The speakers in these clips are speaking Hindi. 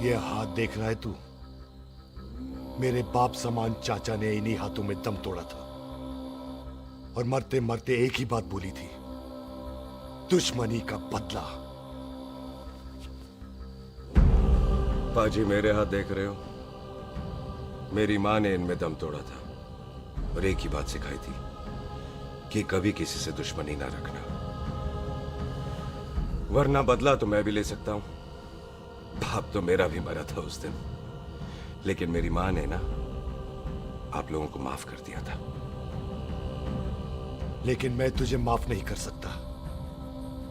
ये हाथ देख रहा है तू? मेरे बाप समान चाचा ने इन्हीं हाथों में दम तोड़ा था और मरते मरते एक ही बात बोली थी, दुश्मनी का बदला। पाजी मेरे हाथ देख रहे हो? मेरी माँ ने इनमें दम तोड़ा था और एक ही बात सिखाई थी कि कभी किसी से दुश्मनी ना रखना, वरना बदला तो मैं भी ले सकता हूं। बाप तो मेरा भी मरा था उस दिन, लेकिन मेरी माँ ने ना आप लोगों को माफ कर दिया था। लेकिन मैं तुझे माफ नहीं कर सकता।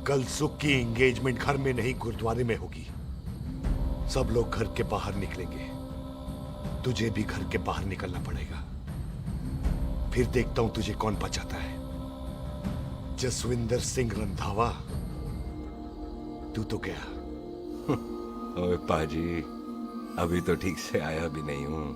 कल सुख की एंगेजमेंट घर में नहीं गुरुद्वारे में होगी। सब लोग घर के बाहर निकलेंगे, तुझे भी घर के बाहर निकलना पड़ेगा। फिर देखता हूं तुझे कौन बचाता है। जसविंदर सिंह रंधावा, तू तो गया। ओए पाजी, अभी तो ठीक से आया भी नहीं हूं।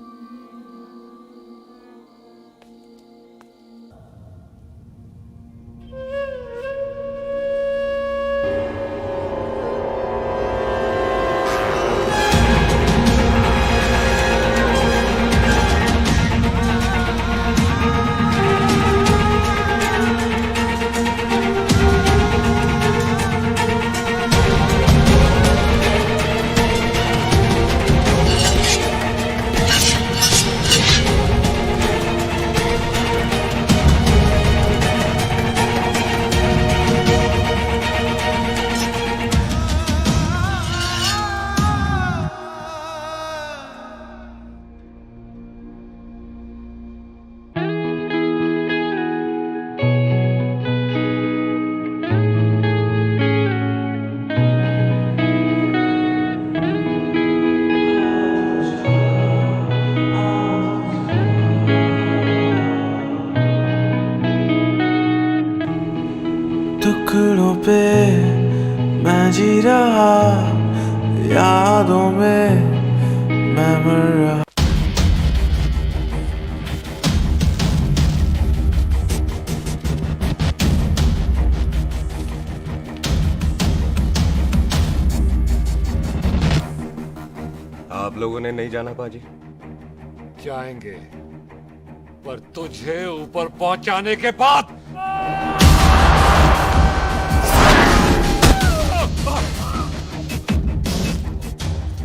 टुकड़ों पे मैं जी रहा, यादों में मैं मर रहा। आप लोगों ने नहीं जाना पाजी? जाएंगे, पर तुझे ऊपर पहुंचाने के बाद।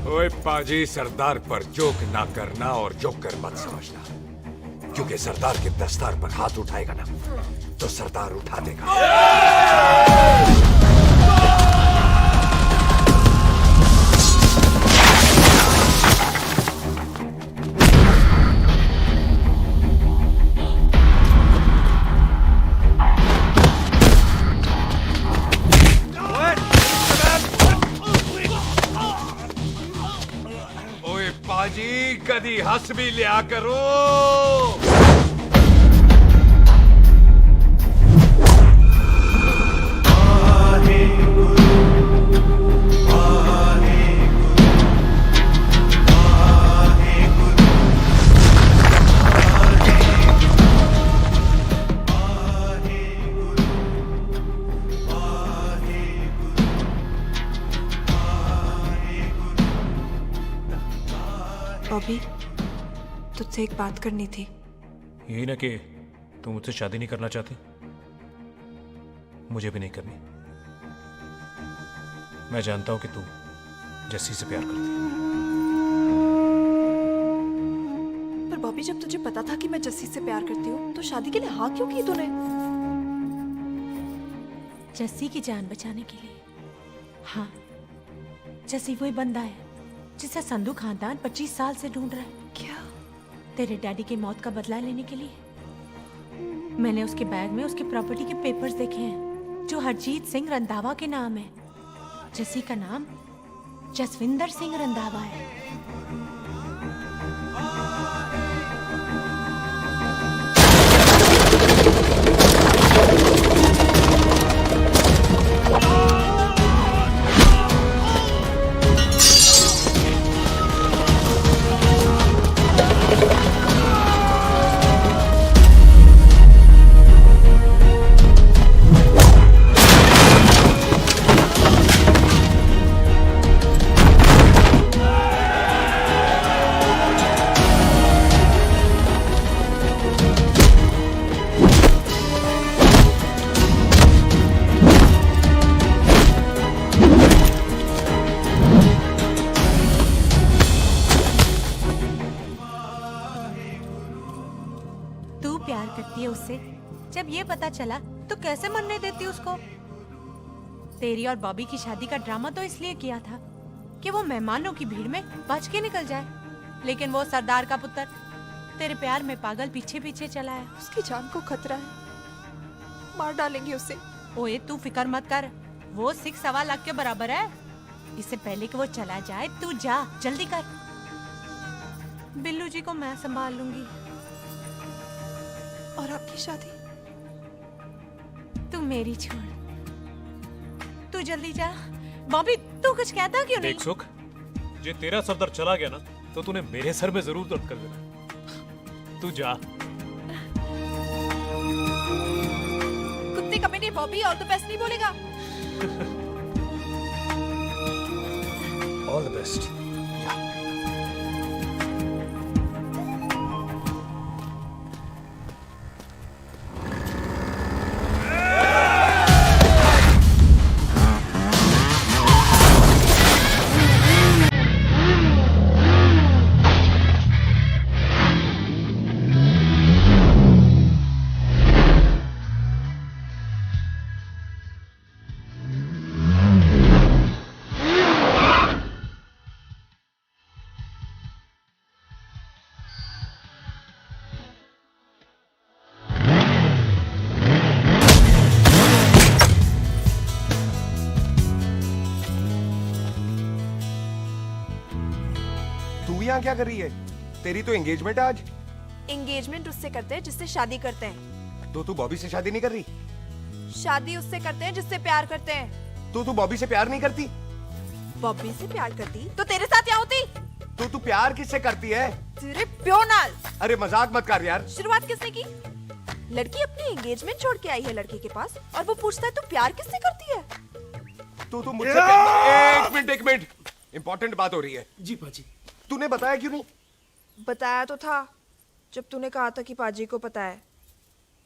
ओए पाजी, सरदार पर जोक ना करना और जोकर मत समझना, क्योंकि सरदार के दस्तार पर हाथ उठाएगा ना तो सरदार उठा देगा। ओए पाजी, कदी हंस भी लिया करो। बॉबी, तुझसे एक बात करनी थी। यही ना कि तुम मुझसे शादी नहीं करना चाहती, मुझे भी नहीं करनी। मैं जानता हूं कि तू जस्सी से प्यार करती है। पर बॉबी, जब तुझे पता था कि मैं जस्सी से प्यार करती हूँ तो शादी के लिए हाँ क्यों की तूने? जस्सी की जान बचाने के लिए। हाँ, जस्सी वही बंदा है जिसे संधू खानदान 25 साल से ढूंढ रहा है। क्या? तेरे डैडी की मौत का बदला लेने के लिए। मैंने उसके बैग में उसके प्रॉपर्टी के पेपर्स देखे हैं जो हरजीत सिंह रंधावा के नाम है। जस्सी का नाम जसविंदर सिंह रंधावा है। करती है उससे, जब ये पता चला तो कैसे मनने देती उसको? तेरी और बॉबी की शादी का ड्रामा तो इसलिए किया था कि वो मेहमानों की भीड़ में बच के निकल जाए, लेकिन वो सरदार का पुत्र तेरे प्यार में पागल पीछे पीछे चला है। उसकी जान को खतरा है, मार डालेंगे उसे। ओए तू फिक्र मत कर, वो 6.25 लाख के बराबर है। इससे पहले कि वो चला जाए तू जा, जल्दी कर। बिल्लू जी को मैं संभाल लूंगी। और आपकी शादी? तू मेरी छोड़, तू जल्दी जा। बॉबी तू कुछ कहता क्यों नहीं? देख सुख, जे तेरा सरदार चला गया ना तो तूने मेरे सर में जरूर दर्द कर देना। तू जा। कुत्ते कमीने बॉबी और तो बेस्ट नहीं बोलेगा। All the best. तू यहाँ क्या कर रही है? तेरी तो एंगेजमेंट है आज। एंगेजमेंट उससे करते हैं जिससे शादी करते हैं। तो तू बॉबी से शादी नहीं कर रही? शादी उससे करते हैं जिससे प्यार करते हैं। तो तू बॉबी से प्यार नहीं करती? बॉबी से प्यार करती तो तेरे साथ क्या होती? तो तू प्यार किससे करती है? तेरे प्यो नाल। अरे मजाक मत कर यार। शुरुआत किसने की? लड़की अपनी एंगेजमेंट छोड़ के आई है लड़के के पास और वो पूछता है तू प्यार किससे करती है? तू मुझसे एक मिनट इंपॉर्टेंट बात हो रही है। जी पाजी। तूने बताया क्यों नहीं? बताया तो था जब तूने कहा था कि पाजी को पता है।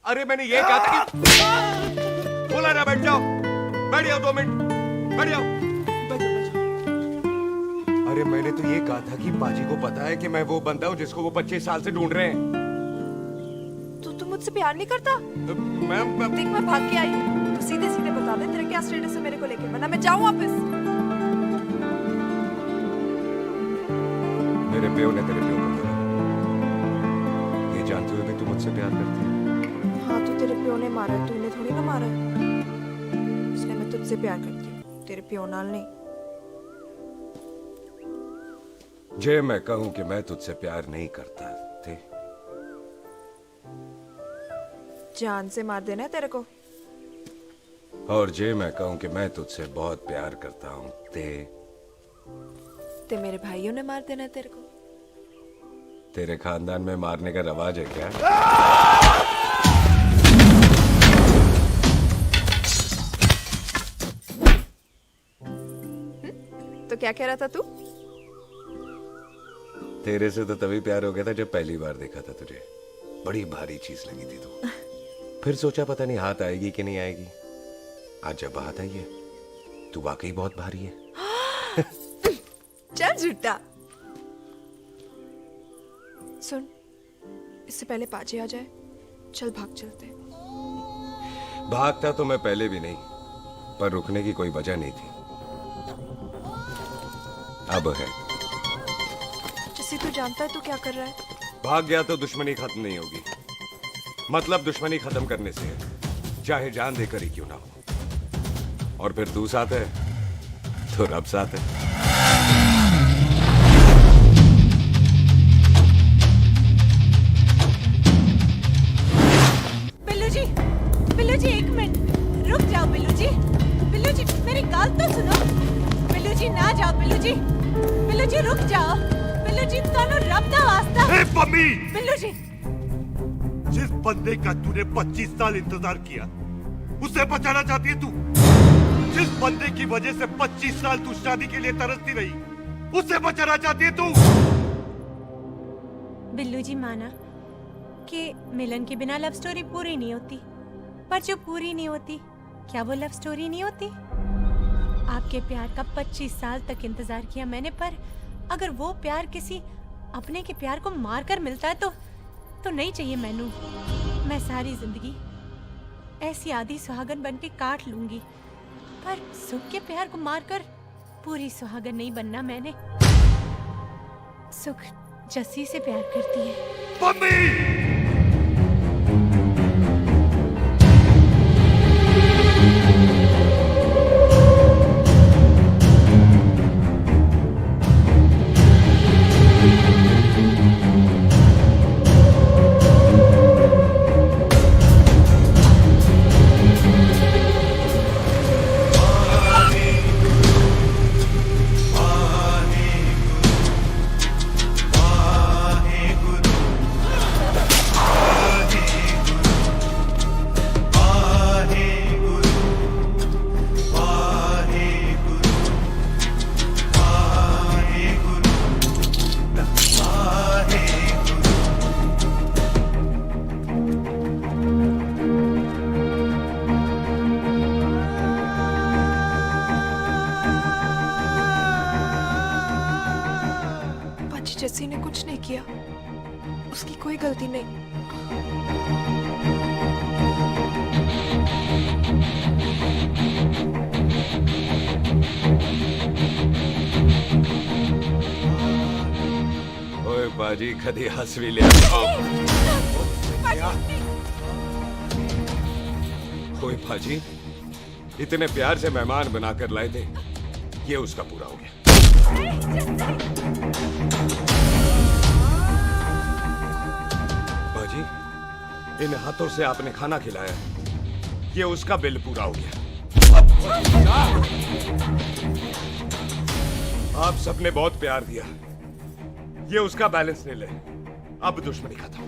अरे मैंने ये कहा था कि बोला ना बैठ जाओ। बैठ जाओ 2 मिनट, बैठ जाओ। अरे मैंने तो ये कहा था कि पाजी को पता है कि मैं वो बंदा हूँ जिसको वो 25 साल से ढूंढ रहे हैं। तो तू मुझसे प्यार नहीं करता? मैं देख मैं भाग के आई हूँ, तो सीधे सीधे बता दे तेरा क्या स्टेटस है मेरे को लेके, वरना मैं जाऊँ वापस। मेरे प्यो ने तेरे प्यो को मारा, ये जानते हुए भी तू मुझसे प्यार करती है? हाँ तो तेरे प्यो ने मारा है, तूने थोड़ी ना मारा है। इसलिए मैं तुझसे प्यार करती हूँ, तेरे प्यो नाल नहीं। जे मैं कहूं कि मैं तुझसे प्यार नहीं करता थे, जान से मार देना है तेरे को। और जे मैं कहूं कि मैं तुझसे बहुत प्यार करता हूं ते मेरे भाइयों ने मार देना है तेरे को। तेरे खानदान में मारने का रवाज है क्या? तो क्या कह रहा था तू? तेरे से तो तभी प्यार हो गया था जब पहली बार देखा था तुझे। बड़ी भारी चीज लगी थी तू। फिर सोचा पता नहीं हाथ आएगी कि नहीं आएगी। आज जब हाथ आई है तू वाकई बहुत भारी है। चल झूठा। सुन, इससे पहले पाजी आ जाए, चल भाग चलते हैं। भागता तो मैं पहले भी नहीं, पर रुकने की कोई वजह नहीं थी। अब है। जैसे तू जानता है तू क्या कर रहा है। भाग गया तो दुश्मनी खत्म नहीं होगी। मतलब दुश्मनी खत्म करने से है, चाहे जान देकर ही क्यों ना हो। और फिर तू साथ है तो रब साथ है। बिल्लू जी 1 मिनट रुक जाओ। बिल्लू जी मेरी बात तो सुनो। बिल्लू जी ना जाओ। बिल्लू जी रुक जाओ। बिल्लू जी ਤੁਹਾਨੂੰ रब दा वास्ता। ए पम्मी! बिल्लू जी, जिस बंदे का तूने 25 साल इंतजार किया उसे बचाना चाहती है तू। जिस बंदे की वजह से 25 साल तू शादी के लिए तरसती रही उसे बचाना चाहती है तू। बिल्लू जी माना कि मिलन के बिना लव स्टोरी पूरी नहीं होती, पर जो पूरी नहीं होती क्या वो लव स्टोरी नहीं होती? आपके प्यार का 25 साल तक इंतजार किया मैंने, पर अगर वो प्यार किसी अपने के प्यार को मार कर मिलता है तो नहीं चाहिए मैनू। मैं सारी जिंदगी ऐसी आधी सुहागन बन के काट लूंगी, पर सुख के प्यार को मारकर पूरी सुहागन नहीं बनना मैंने। सुख जस्सी से प्यार करती है। जस्सी ने कुछ नहीं किया, उसकी कोई गलती नहीं। ओए बाजी कदी हंस भी लिया। ओए बाजी इतने प्यार से मेहमान बनाकर लाए थे, ये उसका पूरा हो गया। बाजी इन हाथों से आपने खाना खिलाया, ये उसका बिल पूरा हो गया। आप सबने बहुत प्यार दिया, ये उसका बैलेंस नहीं ले। अब दुश्मनी खत्म।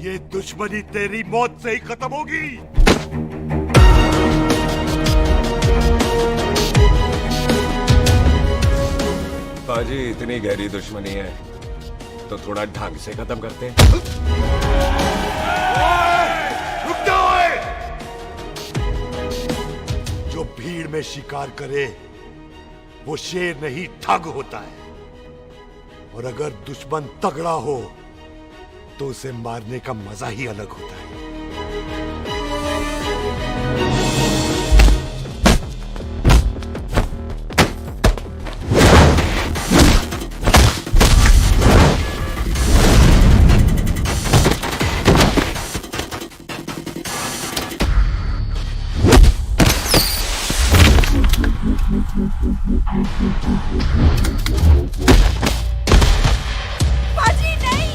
ये दुश्मनी तेरी मौत से ही खत्म होगी। बाजी इतनी गहरी दुश्मनी है तो थोड़ा ढंग से खत्म करते हैं। रुक जाओ! जो भीड़ में शिकार करे वो शेर नहीं ठग होता है, और अगर दुश्मन तगड़ा हो तो उसे मारने का मजा ही अलग होता है। बाजी नहीं।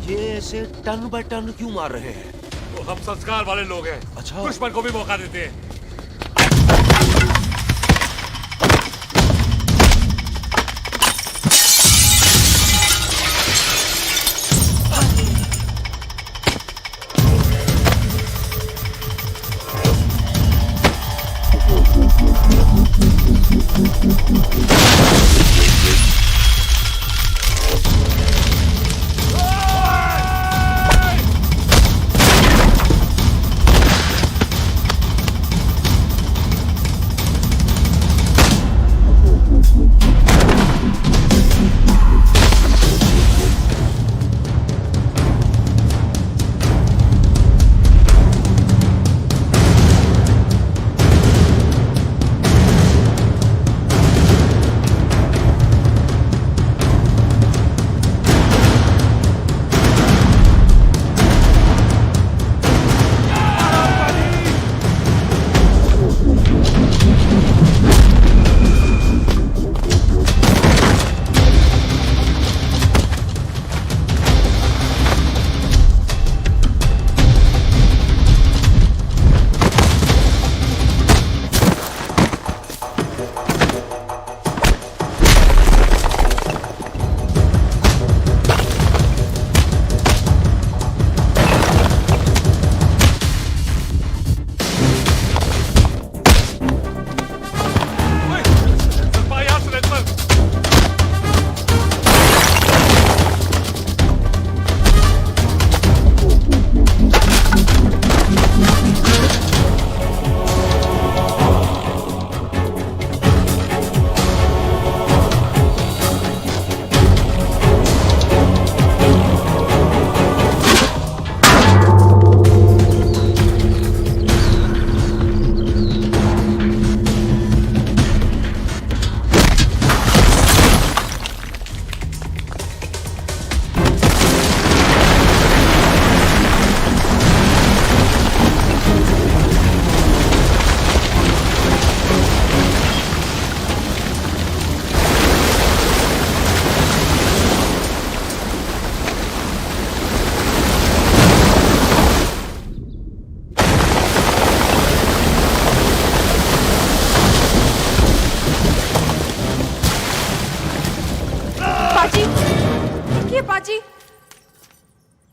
ये ऐसे टन बाय टन क्यों मार रहे हैं? तो हम संस्कार वाले लोग हैं। अच्छा। दुश्मन को भी मौका देते हैं।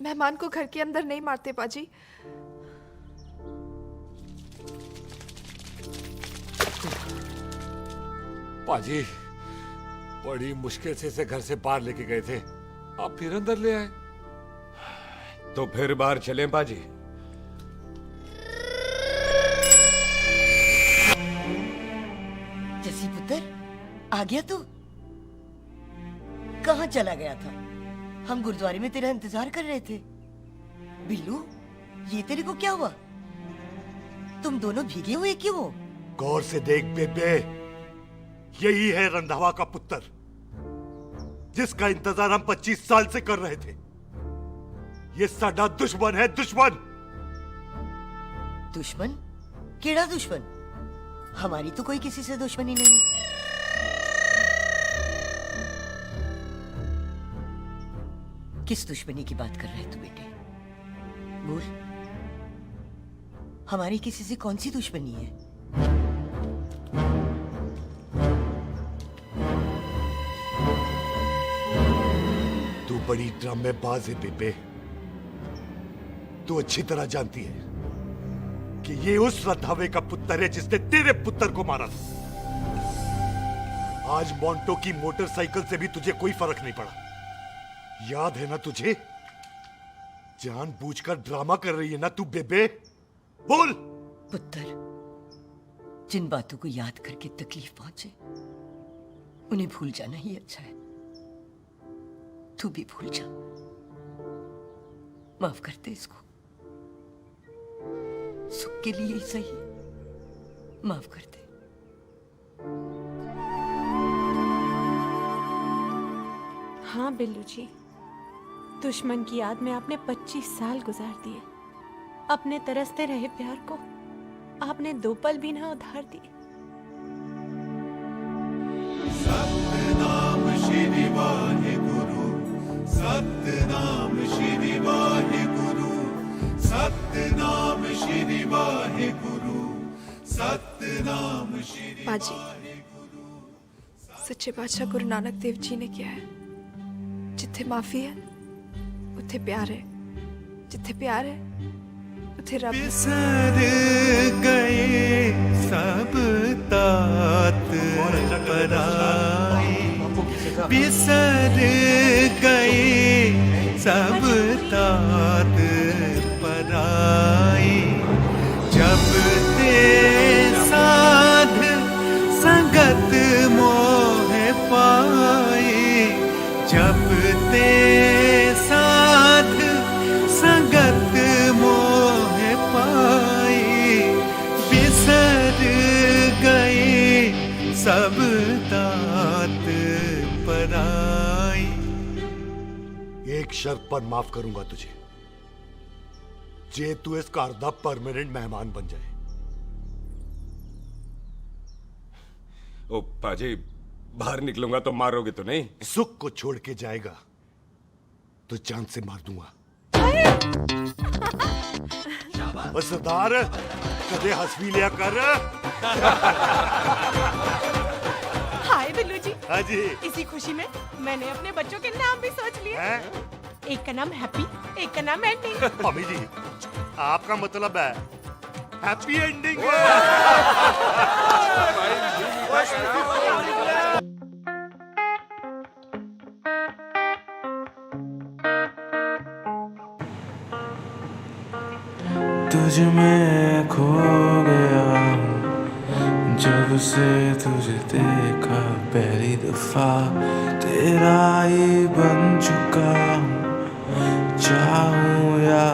मेहमान को घर के अंदर नहीं मारते पाजी। पाजी बड़ी मुश्किल से इसे घर से बाहर लेके गए थे, आप फिर अंदर ले आए। तो फिर बाहर चले पाजी। जसी पुत्र, आ गया तू? कहाँ चला गया था? हम गुरुद्वारे में तेरा इंतजार कर रहे थे। बिल्लू, ये तेरे को क्या हुआ? तुम दोनों भीगे हुए क्यों हो? गौर से देख बेबे, यही है रंधावा का पुत्र, जिसका इंतजार हम 25 साल से कर रहे थे। ये साडा दुश्मन है, दुश्मन। दुश्मन? केड़ा दुश्मन? हमारी तो कोई किसी से दुश्मनी नहीं। किस दुश्मनी की बात कर रहे तू बेटे? बोल, हमारी किसी से कौन सी दुश्मनी है? तू बड़ी ड्रामेबाज है बेबे। तू अच्छी तरह जानती है कि ये उस रंधावे का पुत्र है जिसने तेरे पुत्र को मारा था। आज मोंटो की मोटरसाइकिल से भी तुझे कोई फर्क नहीं पड़ा। याद है ना तुझे? जानबूझकर ड्रामा कर रही है ना तू बेबे? बोल। पुत्र, जिन बातों को याद करके तकलीफ पहुंचे उन्हें भूल जाना ही अच्छा है। तू भी भूल जा। माफ कर दे इसको, सुख के लिए ही सही। माफ कर दे। हाँ बिल्लू जी, दुश्मन की याद में आपने 25 साल गुजार दिए। अपने तरसते रहे प्यार को आपने 2 पल भी ना उधार दिए। सतनाम श्री वाहेगुरु, सतनाम श्री वाहेगुरु, सतनाम श्री वाहेगुरु, सतनाम श्री। पाजी, सच्चे बादशाह गुरु नानक देव जी ने किया है, जिथे माफी है उथे प्यार है, जिथे प्यार है उथे रब है। बिसर गए सब तात पराई, बिसर गए सब तात पराई। जब ते साध संगत मोह पाई, जब ते साध संगत मोह पाई, बिसर गए सब तात पराई। एक शर्त पर माफ करूंगा तुझे, जे तू इस कार दा परमानेंट मेहमान बन जाए। ओ पाजी, बाहर निकलूंगा तो मारोगे तो नहीं? सुख को छोड़ के जाएगा तो जान से मार दूंगा। और सरदार, कदे हंस भी लिया कर। हाय बिल्लू जी। हाँ जी। इसी खुशी में मैंने अपने बच्चों के नाम भी सोच लिए। एक का नाम हैप्पी, एक का नाम एंडिंग। मम्मी जी, आपका मतलब है हैप्पी एंडिंग। तुझ में खो गया जब से तुझे देखा पहली दफा, तेरा ही बन चुका चाहूं या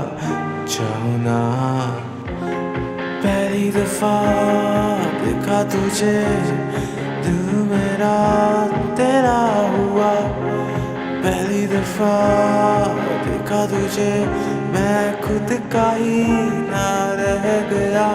चाहूं ना। पहली दफा देखा तुझे, दिल मेरा तेरा हुआ। पहली दफा देखा तुझे, मैं खुद का ही ना रह गया।